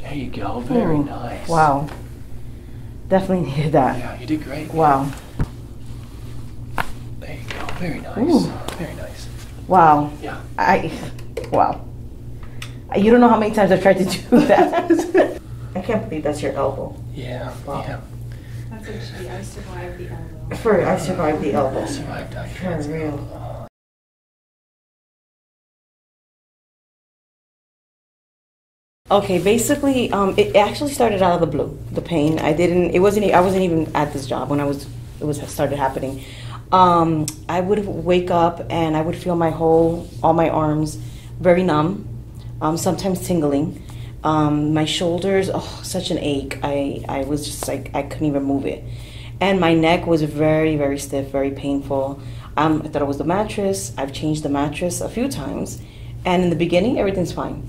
There you go. Very nice. Wow. Definitely needed that. Yeah, you did great. Wow. There you go. Very nice. Ooh. Very nice. Wow. Yeah. Wow. You don't know how many times I've tried to do that. I can't believe that's your elbow. Yeah. Wow. Yeah. That's actually, I survived the elbow. I survived the elbow. Survived that. For real. Okay, basically, it actually started out of the blue. The pain. I wasn't even at this job when it started happening. I would wake up and I would feel all my arms very numb, sometimes tingling. My shoulders, such an ache. I was just like, I couldn't even move it. And my neck was very, very stiff, very painful. I thought it was the mattress. I've changed the mattress a few times. And in the beginning, everything's fine.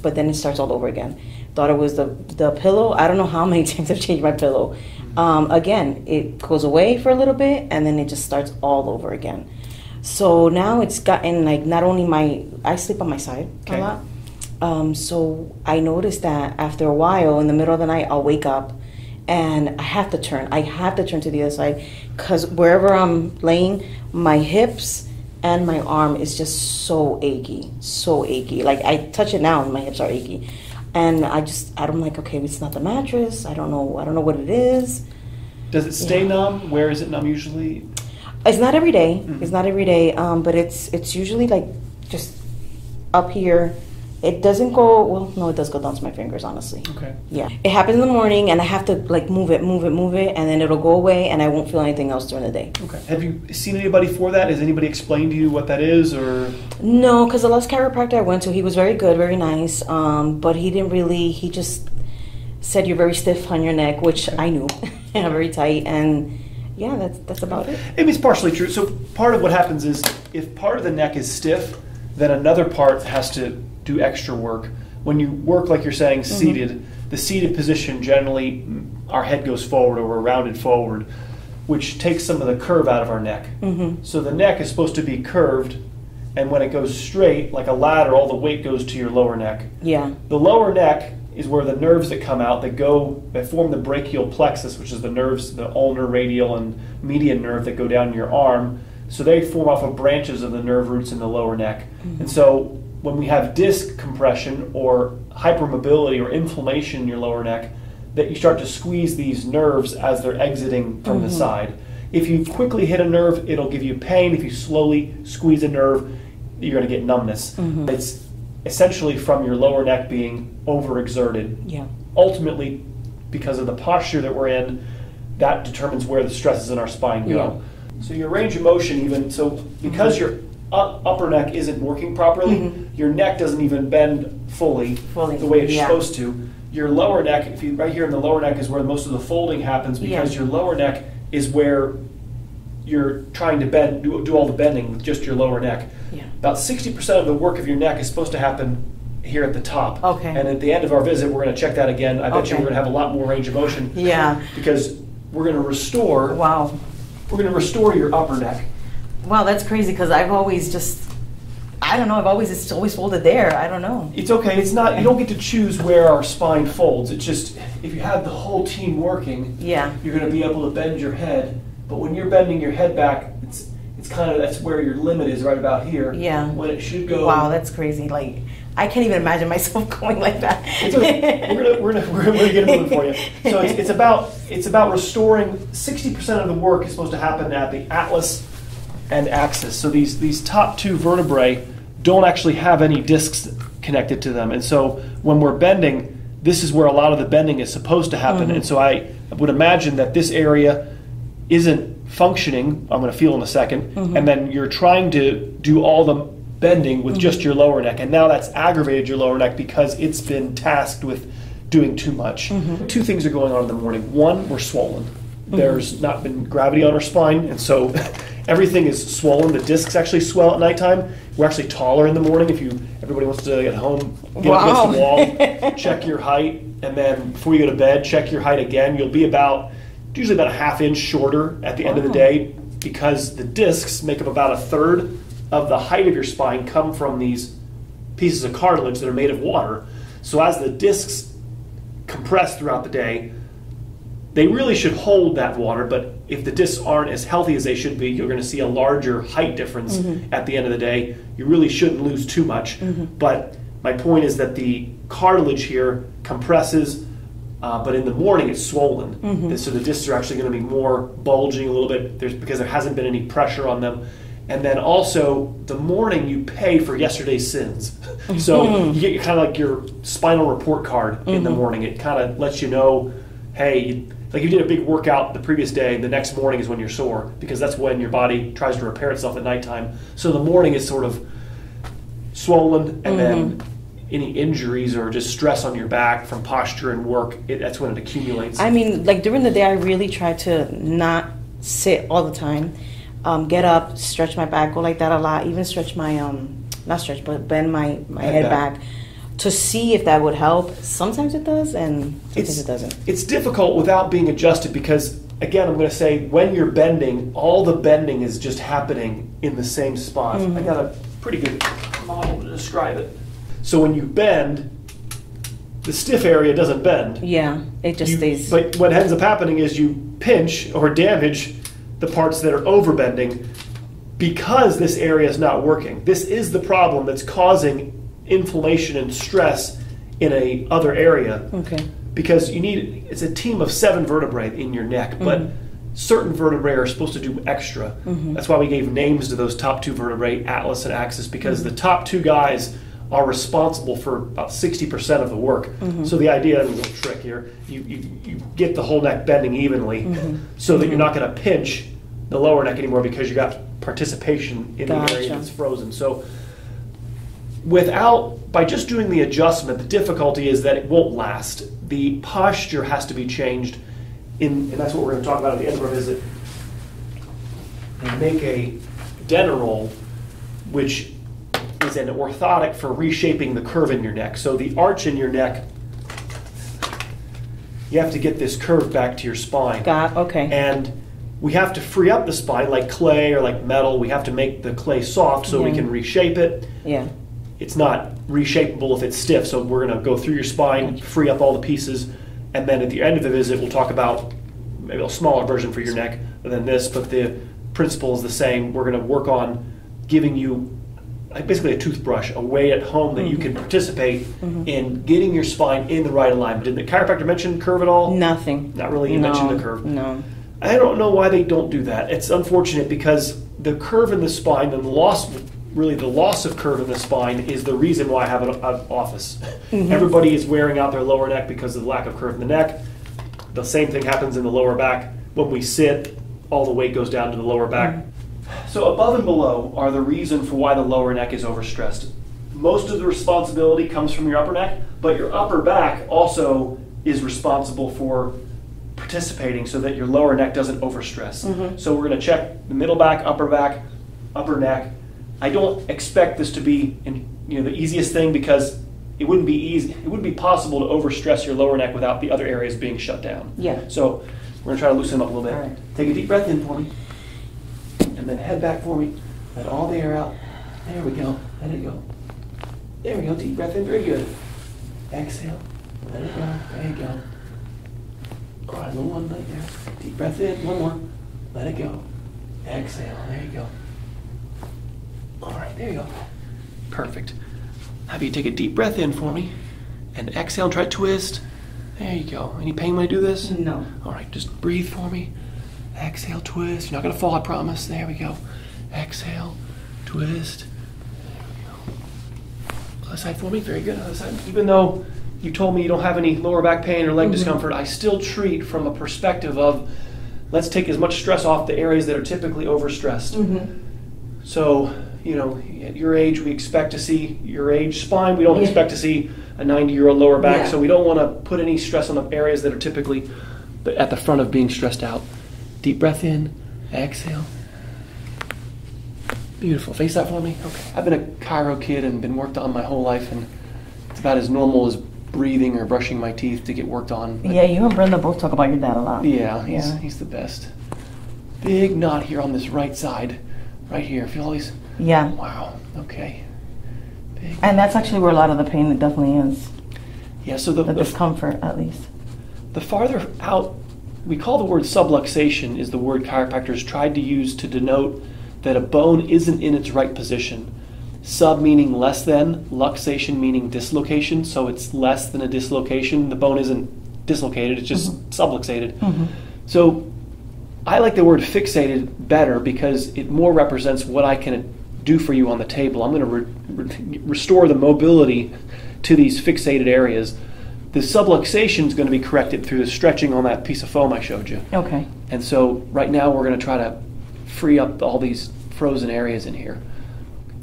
But then it starts all over again. Thought it was the pillow. I don't know how many times I've changed my pillow. Again, it goes away for a little bit, and then it just starts all over again. So now it's gotten like, not only I sleep on my side a lot. So I noticed that after a while, in the middle of the night, I'll wake up and I have to turn to the other side, because wherever I'm laying, my hips and my arm is just so achy. Like, I touch it now and my hips are achy. And I'm like, okay, it's not the mattress. I don't know what it is. Does it stay numb? Where is it numb usually? It's not every day. It's not every day, but it's usually like just up here. It doesn't go, well, no, it does go down to my fingers, honestly. Okay. Yeah. It happens in the morning, and I have to like move it, and then it'll go away, and I won't feel anything else during the day. Okay. Have you seen anybody for that? Has anybody explained to you what that is, or? No, because the last chiropractor I went to, he was very good, very nice, but he just said you're very stiff on your neck, which I knew, very tight, and yeah, that's about it. Maybe it's partially true. So part of what happens is, if part of the neck is stiff, then another part has to do extra work. When you work, like you're saying, seated, the seated position, generally our head goes forward, or we're rounded forward, which takes some of the curve out of our neck. So the neck is supposed to be curved, and when it goes straight, like a ladder, all the weight goes to your lower neck. Yeah. The lower neck is where the nerves that come out, that form the brachial plexus, which is the nerves, the ulnar, radial, and median nerve that go down your arm. So they form off of branches of the nerve roots in the lower neck. And so when we have disc compression or hypermobility or inflammation in your lower neck, that you start to squeeze these nerves as they're exiting from the side. If you quickly hit a nerve, it'll give you pain. If you slowly squeeze a nerve, you're going to get numbness. It's essentially from your lower neck being overexerted. Yeah. Ultimately, because of the posture that we're in, that determines where the stresses in our spine go. So your range of motion because your upper neck isn't working properly, your neck doesn't even bend fully the way it's supposed to. Your lower neck, right here in the lower neck, is where most of the folding happens, because your lower neck is where you're trying to bend, do all the bending with just your lower neck. About 60% of the work of your neck is supposed to happen here at the top. And at the end of our visit, we're going to check that again. I bet you we're going to have a lot more range of motion. Because we're going to restore. Wow. We're going to restore your upper neck. Wow, that's crazy, because I've always it's always folded there. I don't know. It's okay. It's not, you don't get to choose where our spine folds. It's just, if you have the whole team working, you're going to be able to bend your head. But when you're bending your head back, it's kind of, that's where your limit is, right about here. When it should go. Wow, that's crazy. Like, I can't even imagine myself going like that. It's okay. We're gonna get it moving for you. So it's about restoring. 60% of the work is supposed to happen at the atlas and axis. So these top two vertebrae don't actually have any discs connected to them, and so when we're bending, this is where a lot of the bending is supposed to happen. And so I would imagine that this area isn't functioning. I'm going to feel in a second, and then you're trying to do all the bending with just your lower neck, and now that's aggravated your lower neck because it's been tasked with doing too much. Two things are going on in the morning. One, we're swollen. There's not been gravity on our spine, and so everything is swollen. The discs actually swell at nighttime. We're actually taller in the morning. Everybody wants to get home, get against the wall, check your height, and then before you go to bed, check your height again. You'll be usually about a half inch shorter at the end of the day, because the discs make up about a third of the height of your spine come from these pieces of cartilage that are made of water. So as the discs compress throughout the day. They really should hold that water, but if the discs aren't as healthy as they should be, you're going to see a larger height difference at the end of the day. You really shouldn't lose too much. But my point is that the cartilage here compresses, but in the morning it's swollen. So the discs are actually going to be more bulging a little bit because there hasn't been any pressure on them. And then also, the morning you pay for yesterday's sins. So you get kind of like your spinal report card in the morning. It kind of lets you know, hey, like you did a big workout the previous day, the next morning is when you're sore, because that's when your body tries to repair itself at nighttime. So the morning is sort of swollen, and then any injuries or just stress on your back from posture and work, that's when it accumulates. I mean, like during the day, I really try to not sit all the time. Get up, stretch my back, go like that a lot. Even stretch my, not stretch, but bend my head back to see if that would help. Sometimes it does, and sometimes it doesn't. It's difficult without being adjusted because, again, I'm going to say when you're bending, all the bending is just happening in the same spot. I got a pretty good model to describe it. So when you bend, the stiff area doesn't bend. Yeah, it just stays. But what ends up happening is you pinch or damage the parts that are overbending because this area is not working. This is the problem that's causing inflammation and stress in a other area. Okay. Because it's a team of 7 vertebrae in your neck, but certain vertebrae are supposed to do extra. That's why we gave names to those top 2 vertebrae, atlas and axis, because the top 2 guys are responsible for about 60% of the work. So the idea, and a little trick here, you get the whole neck bending evenly so that you're not going to pinch the lower neck anymore because you got participation in the area that's frozen. So by just doing the adjustment, the difficulty is that it won't last. The posture has to be changed, and that's what we're going to talk about at the end of our visit. And make a Denerol, which is an orthotic for reshaping the curve in your neck. So the arch in your neck, you have to get this curve back to your spine. Okay. And we have to free up the spine like clay or like metal. We have to make the clay soft so we can reshape it. Yeah. It's not reshapeable if it's stiff, so we're going to go through your spine, free up all the pieces, and then at the end of the visit we'll talk about maybe a smaller version for your neck than this, but the principle is the same. We're going to work on giving you basically a toothbrush, a way at home that you can participate in getting your spine in the right alignment. Did the chiropractor mention curve at all? Nothing. Not really. You mentioned the curve. No. I don't know why they don't do that. It's unfortunate because the curve in the spine and the loss of curve in the spine is the reason why I have an office. Everybody is wearing out their lower neck because of the lack of curve in the neck. The same thing happens in the lower back. When we sit, all the weight goes down to the lower back. So above and below are the reason for why the lower neck is overstressed. Most of the responsibility comes from your upper neck, but your upper back also is responsible for participating so that your lower neck doesn't overstress. So we're going to check the middle back, upper neck. I don't expect this to be the easiest thing because it wouldn't be easy. It wouldn't be possible to overstress your lower neck without the other areas being shut down. Yeah. So we're going to try to loosen them up a little bit. All right. Take a deep breath in for me. And then head back for me. Let all the air out. There we go. Let it go. There we go. Deep breath in. Very good. Exhale. Let it go. There you go. All right, little one right there. Deep breath in. One more. Let it go. Exhale. There you go. All right, there you go. Perfect. Have you take a deep breath in for me. And exhale and try to twist. There you go. Any pain when I do this? No. All right, just breathe for me. Exhale, twist. You're not going to fall, I promise. There we go. Exhale, twist. There we go. Other side for me. Very good. Other side. Even though you told me you don't have any lower back pain or leg discomfort, I still treat from a perspective of let's take as much stress off the areas that are typically overstressed. So, at your age, we expect to see your age spine. We don't expect to see a 90-year-old lower back, so we don't want to put any stress on the areas that are typically at the front of being stressed out. Deep breath in, exhale. Beautiful. Face that for me. Okay. I've been a chiro kid and been worked on my whole life, and it's about as normal as breathing or brushing my teeth to get worked on. But yeah, you and Brenda both talk about your dad a lot. Yeah, he's the best. Big knot here on this right side. Right here. Feel all these? Yeah. Wow. Okay. Big. And that's actually where a lot of the pain definitely is. Yeah, so the discomfort at least. The farther out, we call the word subluxation, is the word chiropractors tried to use to denote that a bone isn't in its right position. Sub meaning less than, luxation meaning dislocation, so it's less than a dislocation. The bone isn't dislocated, it's just subluxated. So I like the word fixated better because it more represents what I can do for you on the table. I'm going to restore the mobility to these fixated areas. The subluxation is going to be corrected through the stretching on that piece of foam I showed you. Okay. And so right now we're going to try to free up all these frozen areas in here.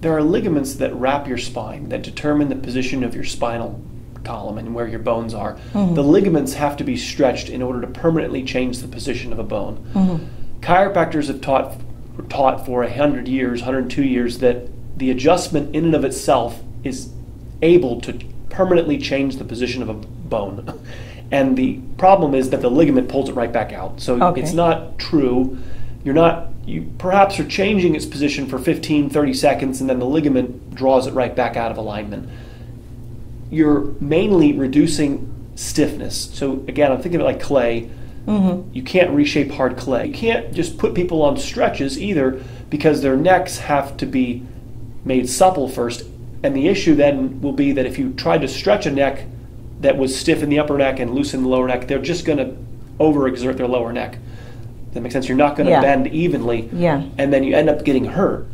There are ligaments that wrap your spine that determine the position of your spinal column and where your bones are. The ligaments have to be stretched in order to permanently change the position of a bone. Chiropractors have taught for 100 years, 102 years, that the adjustment in and of itself is able to permanently change the position of a bone. And the problem is that the ligament pulls it right back out. So it's not true. You perhaps are changing its position for 15, 30 seconds, and then the ligament draws it right back out of alignment. You're mainly reducing stiffness. So again, I'm thinking of it like clay. You can't reshape hard clay. You can't just put people on stretches either, because their necks have to be made supple first. And the issue then will be that if you tried to stretch a neck that was stiff in the upper neck and loose in the lower neck, they're just going to overexert their lower neck. Does that make sense? You're not going to bend evenly. And then you end up getting hurt.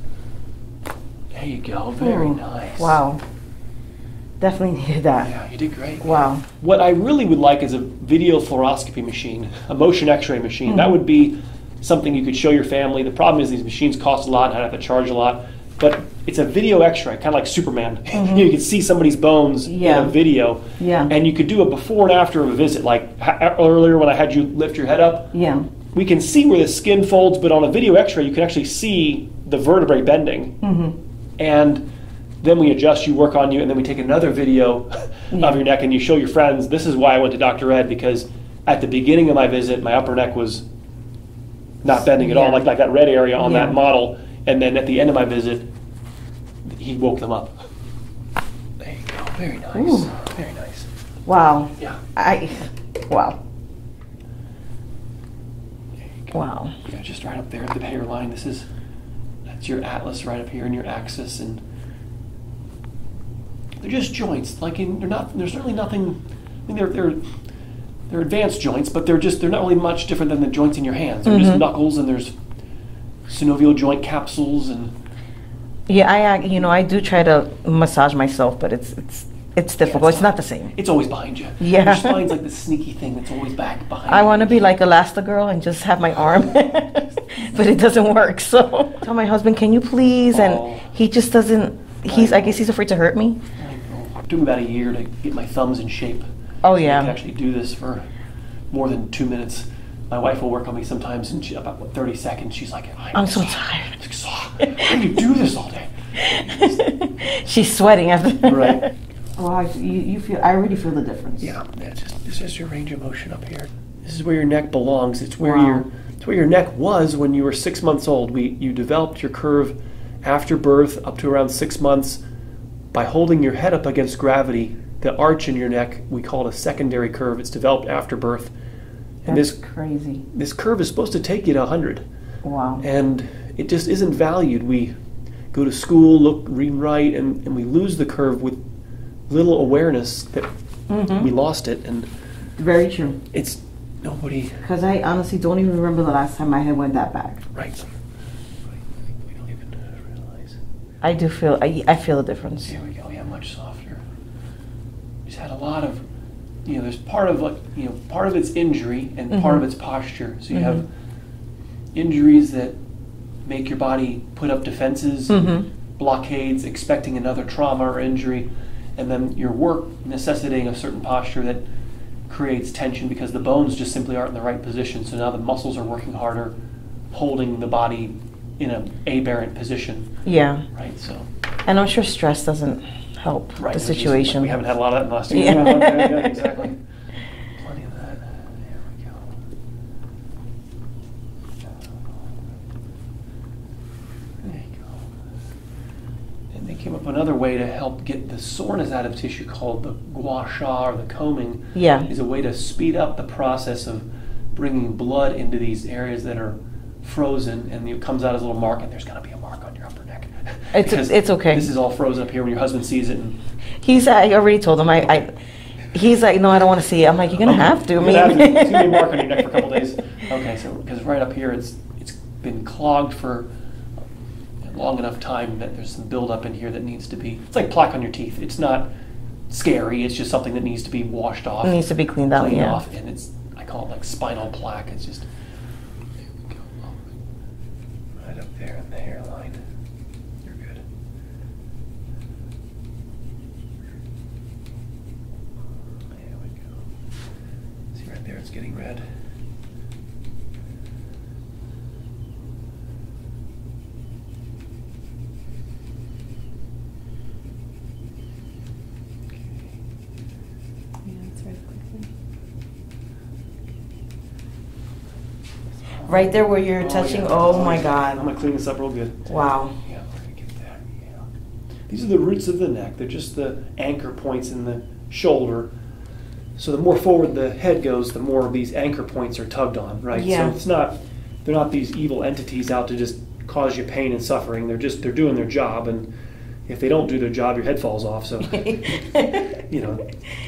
There you go. Very nice. Wow. Definitely needed that. Yeah, you did great. Wow. What I really would like is a video fluoroscopy machine, a motion x-ray machine. That would be something you could show your family. The problem is these machines cost a lot and I have to charge a lot. But it's a video x-ray, kind of like Superman. You can see somebody's bones in a video. And you could do a before and after of a visit. Like earlier when I had you lift your head up. We can see where the skin folds, but on a video x-ray you can actually see the vertebrae bending. And then we adjust you, work on you, and then we take another video of your neck and you show your friends, this is why I went to Dr. Ed, because at the beginning of my visit, my upper neck was not bending at all, like that red area on that model. And then at the end of my visit, he woke them up. There you go. Very nice. Ooh. Very nice. Wow. Yeah. Wow. There you go. Wow. Yeah, just right up there at the hairline. That's your atlas right up here in your axis, and they're just joints. There's certainly nothing. I mean, they're advanced joints, but they're not really much different than the joints in your hands. They're just knuckles, and there's synovial joint capsules and. Yeah, I do try to massage myself, but it's difficult. It's not the same. It's always behind you. Yeah. Your spine's like the sneaky thing that's always back behind. I want to be like Elastigirl and just have my arm, but it doesn't work. So I tell my husband, can you please? And he just doesn't. I guess he's afraid to hurt me. It took me about a year to get my thumbs in shape. Oh yeah. I can actually do this for more than 2 minutes. My wife will work on me sometimes, and about 30 seconds, she's like, I'm so tired. I'm exhausted. How do you do this all day? She's sweating after. Right. Well, you feel. I already feel the difference. Yeah, it's just your range of motion up here. This is where your neck belongs. It's where your neck was when you were 6 months old. You developed your curve after birth up to around 6 months by holding your head up against gravity. The arch in your neck, we call it a secondary curve. It's developed after birth. And That's crazy. This curve is supposed to take you to 100. Wow. And it just isn't valued. We go to school, look, read and write, and we lose the curve with little awareness that we lost it. And very true. It's nobody. Because I honestly don't even remember the last time my head went that back. Right. We don't even realize. I do feel. I feel the difference. Here we go. Yeah, much softer. Just had a lot of. There's part of its injury and part of its posture. So you have injuries that make your body put up defenses, blockades, expecting another trauma or injury, and then your work necessitating a certain posture that creates tension because the bones just simply aren't in the right position. So now the muscles are working harder, holding the body in an aberrant position. Yeah. Right. So. And I'm sure stress doesn't help the situation. We haven't had a lot of that in the last 2 years. Yeah, exactly. Plenty of that. There we go. There you go. And came up with another way to help get the soreness out of tissue called the gua sha, or the combing. Yeah. Is a way to speed up the process of bringing blood into these areas that are frozen, and it comes out as a little mark, and there's going to be a mark on your upper neck. It's okay. This is all frozen up here when your husband sees it. And I already told him, he's like, no, I don't want to see it. I'm like, you're going to have to. You're gonna have to. It's going to be a mark on your neck for a couple days. Okay, so because right up here, it's been clogged for a long enough time that there's some buildup in here that needs to be, it's like plaque on your teeth. It's not scary, it's just something that needs to be washed off. It needs to be cleaned out, yeah. Off, and I call it like spinal plaque. It's just, there we go, right up there in the hairline. You're good. There we go. See right there, it's getting red. Right there where you're touching, yeah. oh my God. I'm going to clean this up real good. Wow. Yeah, we're going to get that. Yeah. These are the roots of the neck. They're just the anchor points in the shoulder. So the more forward the head goes, the more these anchor points are tugged on, right? Yeah. So they're not these evil entities out to just cause you pain and suffering. They're doing their job, and if they don't do their job, your head falls off. So,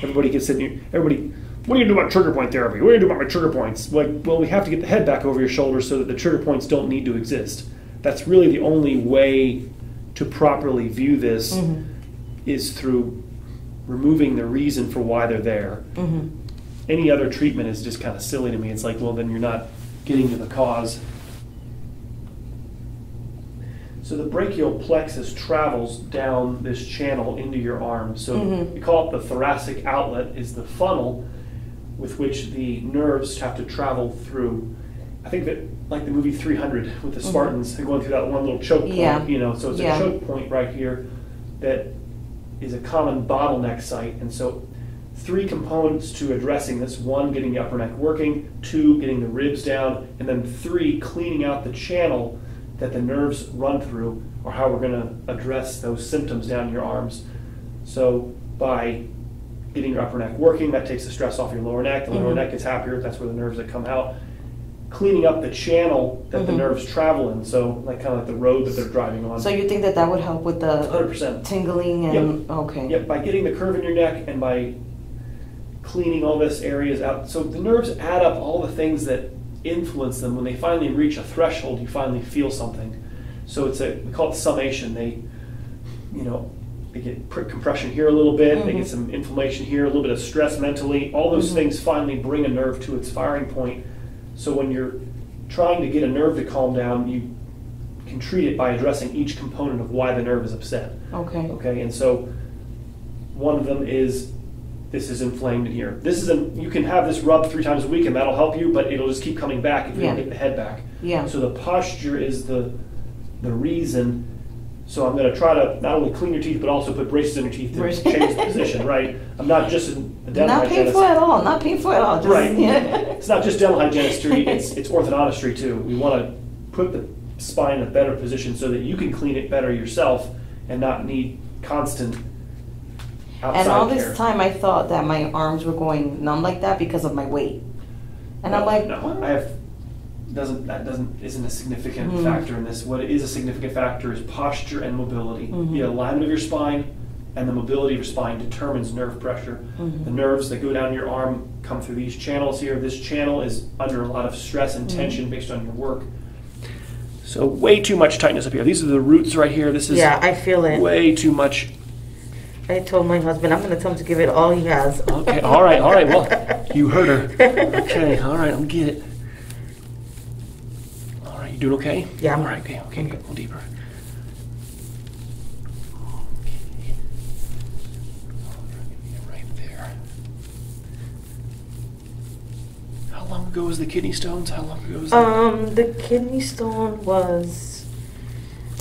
everybody gets in here. Everybody, what do you do about trigger point therapy? What do you do about my trigger points? Well, we have to get the head back over your shoulder so that the trigger points don't need to exist. That's really the only way to properly view this is through removing the reason for why they're there. Any other treatment is just kind of silly to me. It's like, well, then you're not getting to the cause. So the brachial plexus travels down this channel into your arm. So we call it the thoracic outlet, is the funnel with which the nerves have to travel through. I think that, like the movie 300 with the Spartans, they're going through that one little choke point, so it's a choke point right here that is a common bottleneck site. And so 3 components to addressing this: 1, getting the upper neck working; 2, getting the ribs down; and then 3, cleaning out the channel that the nerves run through, or how we're going to address those symptoms down your arms. So by getting your upper neck working, that takes the stress off your lower neck. The lower neck gets happier. That's where the nerves that come out. Cleaning up the channel that the nerves travel in, so like kind of like the road that they're driving on. So you think that would help with the 100% tingling and Yep. Okay. Yep, by getting the curve in your neck and by cleaning all this areas out. So the nerves add up all the things that influence them. When they finally reach a threshold, you finally feel something. So we call it summation. They get compression here a little bit, they get some inflammation here, a little bit of stress mentally. All those things finally bring a nerve to its firing point. So when you're trying to get a nerve to calm down, you can treat it by addressing each component of why the nerve is upset. Okay, and so one of them is, this is inflamed in here. You can have this rubbed 3 times a week and that'll help you, but it'll just keep coming back if you don't get the head back. So the posture is the reason. So I'm going to try to not only clean your teeth, but also put braces in your teeth to change the position, right? I'm not just a dental hygienist. Not painful at all. Just, right. It's not just dental hygienistry, it's orthodontistry too. We want to put the spine in a better position so that you can clean it better yourself and not need constant outside care. And all this time I thought that my arms were going numb like that because of my weight. And I'm like, no, isn't a significant factor in this. What is a significant factor is posture and mobility. The alignment of your spine and the mobility of your spine determines nerve pressure. The nerves that go down your arm come through these channels here. This channel is under a lot of stress and tension based on your work. So way too much tightness up here. These are the roots right here. This is I feel it. Way too much. I told my husband I'm going to tell him to give it all he has. Okay, all right. Well, you heard her. Okay, all right, I'll get it. All right, you doing okay? Yeah. All right, okay, get a little deeper. Okay. Right there. How long ago was the kidney stones? How long ago was that? The kidney stone was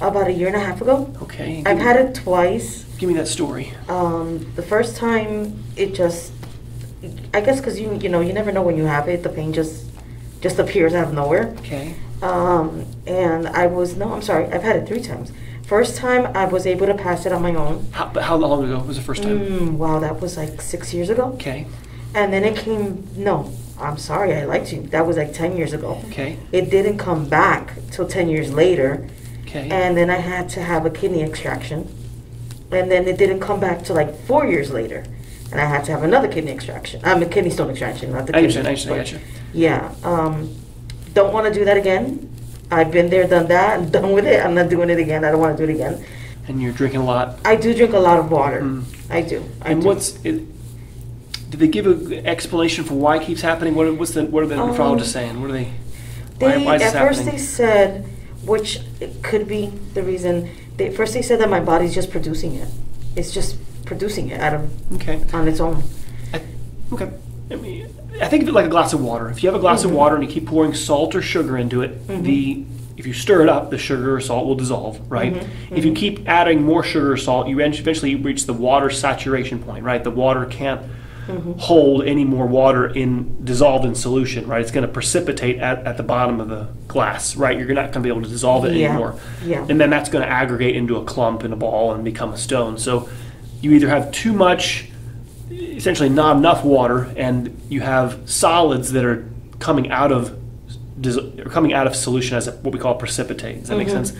about 1.5 years ago. Okay. I've had it twice. Give me that story. The first time, it just, I guess because you never know when you have it, the pain just appears out of nowhere. Okay. And I'm sorry, I've had it 3 times. First time I was able to pass it on my own. How long ago was the first time? Wow, that was like 6 years ago. Okay. And then it came, no, I'm sorry, I lied to you. That was like 10 years ago. Okay. It didn't come back till 10 years later. Okay. And then I had to have a kidney extraction. And then it didn't come back till like 4 years later. And I had to have another kidney extraction. A kidney stone extraction, not the kidney. I understand. Yeah. Don't want to do that again. I've been there, done that, I'm done with it. I'm not doing it again. I don't want to do it again. And you're drinking a lot? I do drink a lot of water. I do. Did they give an explanation for why it keeps happening? What are the nephrologists saying? What are they? Why is this at first happening? they said, which it could be the reason. First they said that my body's just producing it. It's just producing it on its own. Okay. I think of it like a glass of water. If you have a glass of water and you keep pouring salt or sugar into it, if you stir it up, the sugar or salt will dissolve, right? If you keep adding more sugar or salt, you eventually reach the water saturation point, right? The water can't hold any more water dissolved in solution, right? It's going to precipitate at the bottom of the glass, right? You're not going to be able to dissolve it anymore. Yeah. And then that's going to aggregate into a clump and a ball and become a stone. So you either have too much, essentially not enough water, and you have solids that are coming out of solution as what we call precipitate. Does that make sense?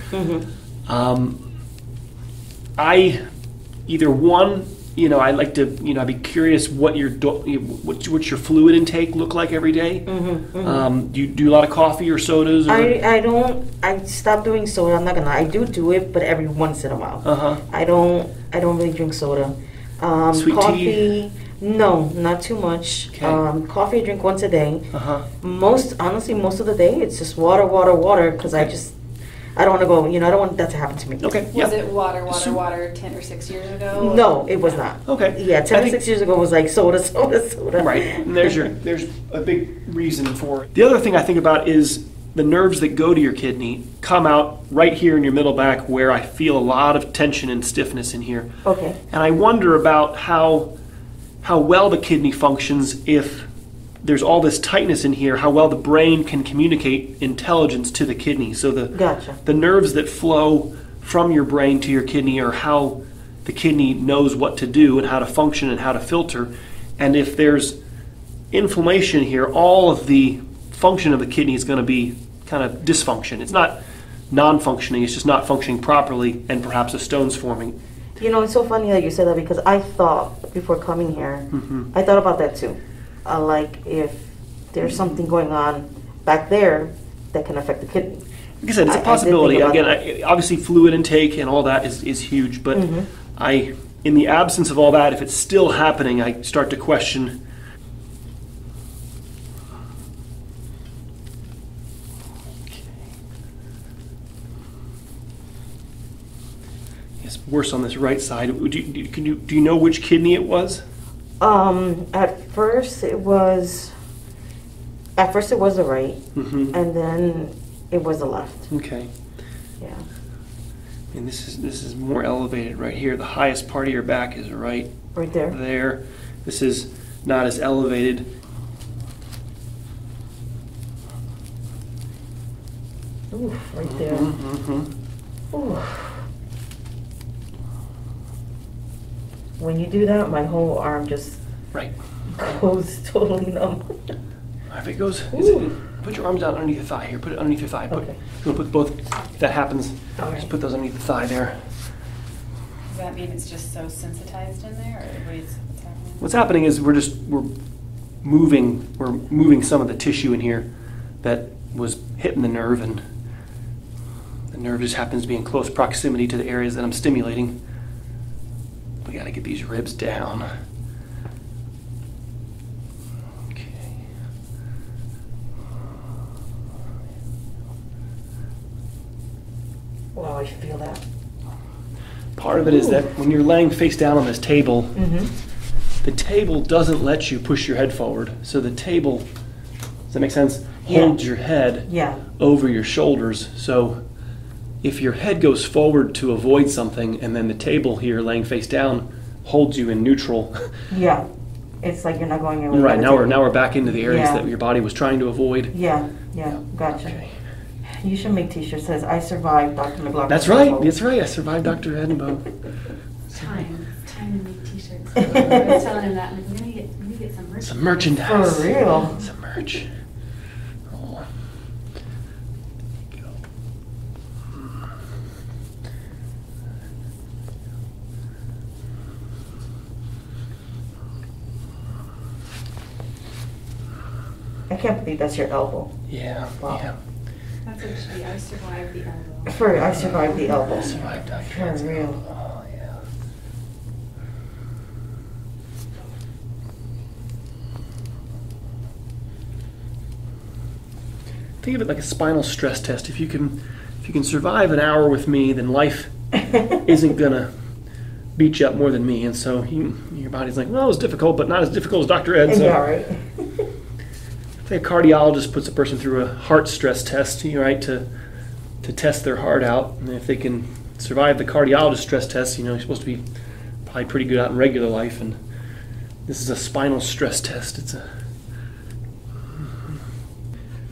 I'd like to, I'd be curious what what's your fluid intake look like every day. Do you do a lot of coffee or sodas? Or? I don't. I stopped doing soda. I'm not gonna lie. I do it, but every once in a while. I don't really drink soda. Sweet coffee. tea? No, not too much. Okay. Coffee I drink once a day. Most of the day it's just water, because I don't want to go, I don't want that to happen to me. Okay. Was it water 10 or 6 years ago? No, it was not. Okay. Yeah, 10 or 6 years ago was like soda. Right. And there's a big reason for it. The other thing I think about is the nerves that go to your kidney come out right here in your middle back, where I feel a lot of tension and stiffness in here. Okay. And I wonder about how well the kidney functions if there's all this tightness in here, how well the brain can communicate intelligence to the kidney. So the nerves that flow from your brain to your kidney are how the kidney knows what to do and how to function and how to filter. And if there's inflammation here, all of the function of the kidney is going to be kind of dysfunction. It's not non-functioning, it's just not functioning properly, and perhaps a stone's forming. It's so funny that you said that, because I thought before coming here, I thought about that too. Like if there's something going on back there that can affect the kidney. Like I said, it's a possibility. Again, obviously fluid intake and all that is huge, but in the absence of all that, if it's still happening, I start to question. It's worse on this right side. Do you know which kidney it was? At first it was the right, and then it was the left. Okay. Yeah. And this is more elevated right here. The highest part of your back is right there. There. This is not as elevated. Ooh, right there. Ooh. When you do that, my whole arm just goes totally numb. If it goes, put your arms out underneath your thigh here. Put it underneath your thigh. Okay. You'll put both. If that happens, just put those underneath the thigh there. Does that mean it's just so sensitized in there, or what's happening? What's happening is we're moving some of the tissue in here that was hitting the nerve, and the nerve just happens to be in close proximity to the areas that I'm stimulating. We got to get these ribs down. Okay. Wow, I feel that. Part of it is that when you're laying face down on this table, the table doesn't let you push your head forward. So the table, does that make sense? Holds your head over your shoulders. So if your head goes forward to avoid something, and then the table here laying face down holds you in neutral. Yeah, it's like you're not going anywhere. Right, now we're back into the areas that your body was trying to avoid. Yeah, gotcha. Okay. You should make t-shirts that says, I survived Dr. McLaughlin. That's right. That's right. I survived Dr. Edinburgh. It's time to make t-shirts. I was telling him that. I'm like, we're gonna get some merch. Some merchandise. For real. Some merch. Oh. There you go. I can't believe that's your elbow. Yeah. Wow. Yeah. That's what it should be. I survived the elbow. For I survived the elbow. I survived Dr. For Edinburgh. real. Oh, yeah. Think of it like a spinal stress test. If you can survive an hour with me, then life isn't gonna beat you up more than me. And so your body's like, well, it was difficult, but not as difficult as Dr. Ed. So Yeah, right. I think a cardiologist puts a person through a heart stress test, right, to test their heart out. And if they can survive the cardiologist stress test, you're supposed to be probably pretty good out in regular life. And this is a spinal stress test. I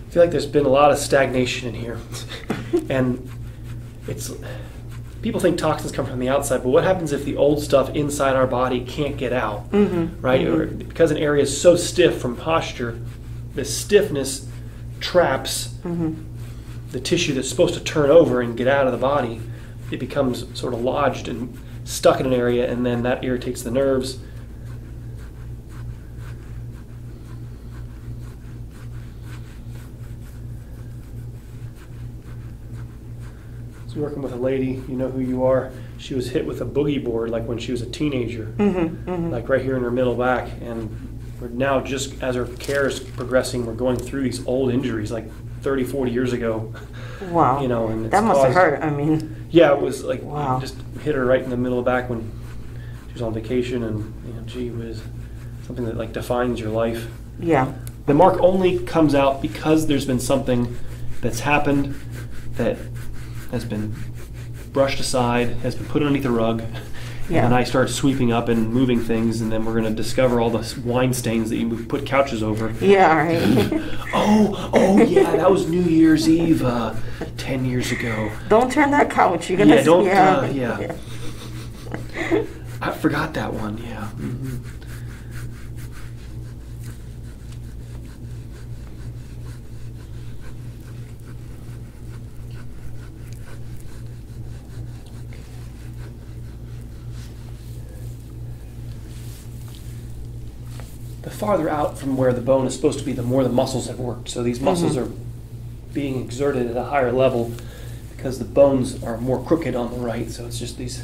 feel like there's been a lot of stagnation in here. And people think toxins come from the outside, but what happens if the old stuff inside our body can't get out, right? Mm-hmm. Or because an area is so stiff from posture, the stiffness traps the tissue that's supposed to turn over and get out of the body. It becomes sort of lodged and stuck in an area, and then that irritates the nerves. Working with a lady, you know who you are. She was hit with a boogie board like when she was a teenager, like right here in her middle back. And we're now, just as her care is progressing, we're going through these old injuries like 30, 40 years ago. Wow. And it's that must have caused- hurt. I mean, Yeah, it was like, Wow. just hit her right in the middle of the back when she was on vacation, and gee whiz, something that like defines your life. yeah. The mark only comes out because there's been something that's happened that has been brushed aside, has been put underneath the rug, Yeah. and I start sweeping up and moving things, and then we're going to discover all the wine stains that you put couches over. Yeah, right. Oh yeah, that was New Year's Eve 10 years ago. Don't turn that couch. You're gonna. Yeah, don't. Yeah. I forgot that one. Yeah. The farther out from where the bone is supposed to be, the more the muscles have worked. So these muscles are being exerted at a higher level because the bones are more crooked on the right. So it's just these.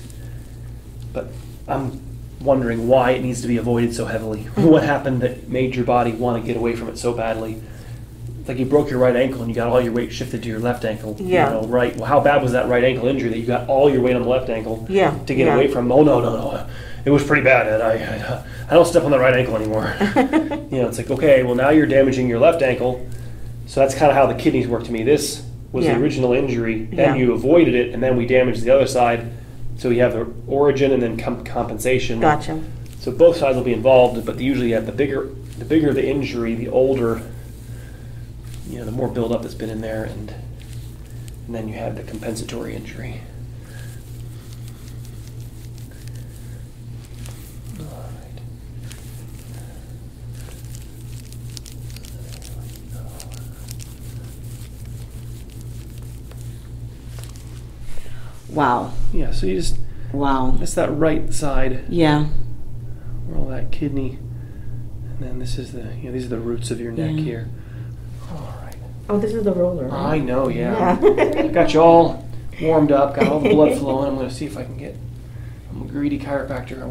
But I'm wondering why it needs to be avoided so heavily. What happened that made your body want to get away from it so badly? It's like you broke your right ankle and you got all your weight shifted to your left ankle. Yeah. Right. Well, how bad was that right ankle injury that you got all your weight on the left ankle Yeah, to get yeah. away from? Oh, no. It was pretty bad, Ed. I don't step on the right ankle anymore. It's like, okay, well, now you're damaging your left ankle. So that's kind of how the kidneys work to me. This was Yeah. the original injury, Yeah. then you avoided it, and then we damaged the other side. So you have the origin and then compensation. Gotcha. So both sides will be involved, but usually the bigger the injury, the older, the more buildup that's been in there, and then you have the compensatory injury. All right. Wow. Yeah, so you just, Wow. that's that right side Yeah. where all that kidney, and then this is these are the roots of your neck Yeah. here. All right. Oh, this is the roller. I know, yeah. Yeah. I got you all warmed up, got all the blood flowing. I'm going to see if I can get, I'm a greedy chiropractor.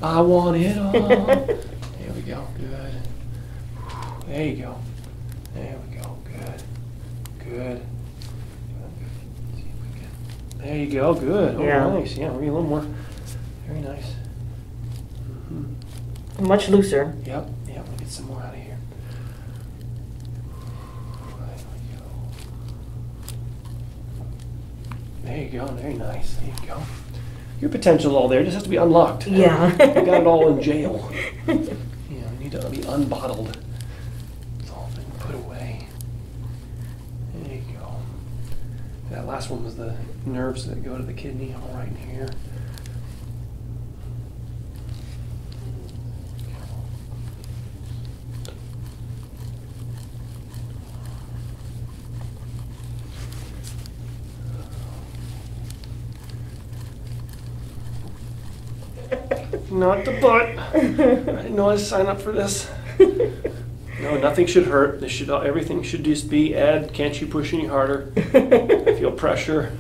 I want it all. There we go. Good. There you go. There we go. Good. There you go. Good. Oh, Yeah. nice. Yeah, maybe a little more. Very nice. Much looser. Yep. We'll get some more out of here. There you go. Very nice. There you go. Your potential's all there. It just has to be unlocked. Yeah. You got it all in jail. You need to be unbottled. It's all been put away. There you go. That last one was the nerves that go to the kidney, all right in here. Not the butt. I didn't know I'd sign up for this. No, nothing should hurt. This should, everything should just be, Ed, can't you push any harder? I feel pressure.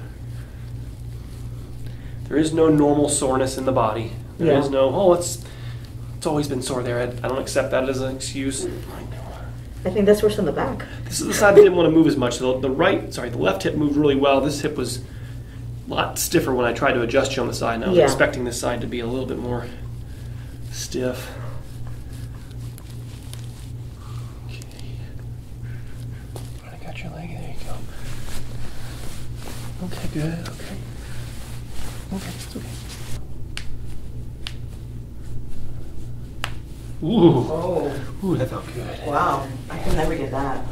There is no normal soreness in the body. There is no, oh, it's always been sore there, Ed. I don't accept that as an excuse. I think that's worse on the back. This is the side that didn't want to move as much. The left hip moved really well. This hip was a lot stiffer when I tried to adjust you on the side. And I was expecting this side to be a little bit more stiff. I got your leg. There you go. Okay, good. Okay. Okay, it's okay. Ooh. Oh. Ooh, that felt good. Wow. I can never get that.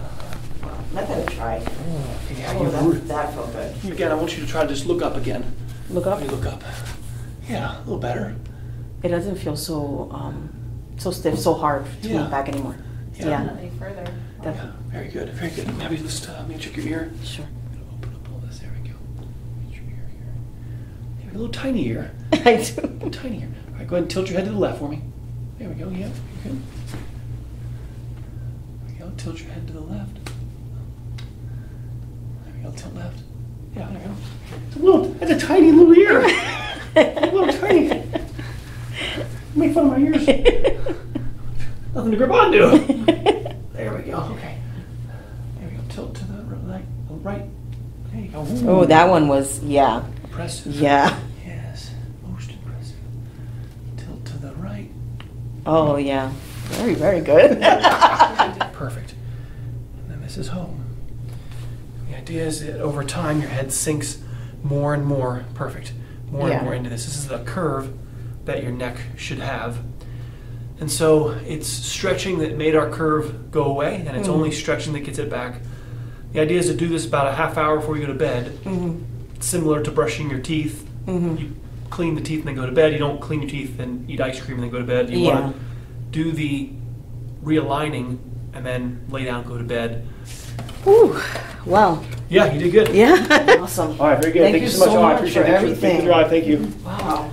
Wow. Let that try. That felt good. Again, I want you to try to just look up again. Look up? Look up. Yeah, a little better. It doesn't feel so so stiff, so hard to move back anymore. Definitely further. Yeah, very good, very good. Maybe just let me check your ear. Sure. Open up all this. There we go. Get your ear here. You have a little tiny ear. I do. A little tiny ear. All right, go ahead and tilt your head to the left for me. There we go. Yeah, you're good. There we go. Tilt your head to the left. There we go. Tilt left. Yeah, there we go. That's a tiny little ear. A little tiny. Make fun of my ears. Nothing to grip onto. There we go. Okay. There we go. Tilt to the right. There you go. Ooh. Oh, that one was, Impressive. Yeah. Yes. Most impressive. Tilt to the right. Oh, yeah. Very, very good. Perfect. And then this is home. The idea is that over time your head sinks more and more. Perfect. More and more into this. This is the curve that your neck should have. And so it's stretching that made our curve go away, and it's only stretching that gets it back. The idea is to do this about a half hour before you go to bed. It's similar to brushing your teeth. You clean the teeth and then go to bed. You don't clean your teeth and eat ice cream and then go to bed. You want to do the realigning and then lay down and go to bed. Ooh, wow. Yeah, you did good. Yeah. Awesome. All right, very good. Thank you so much. I appreciate for everything. Thank you. Wow.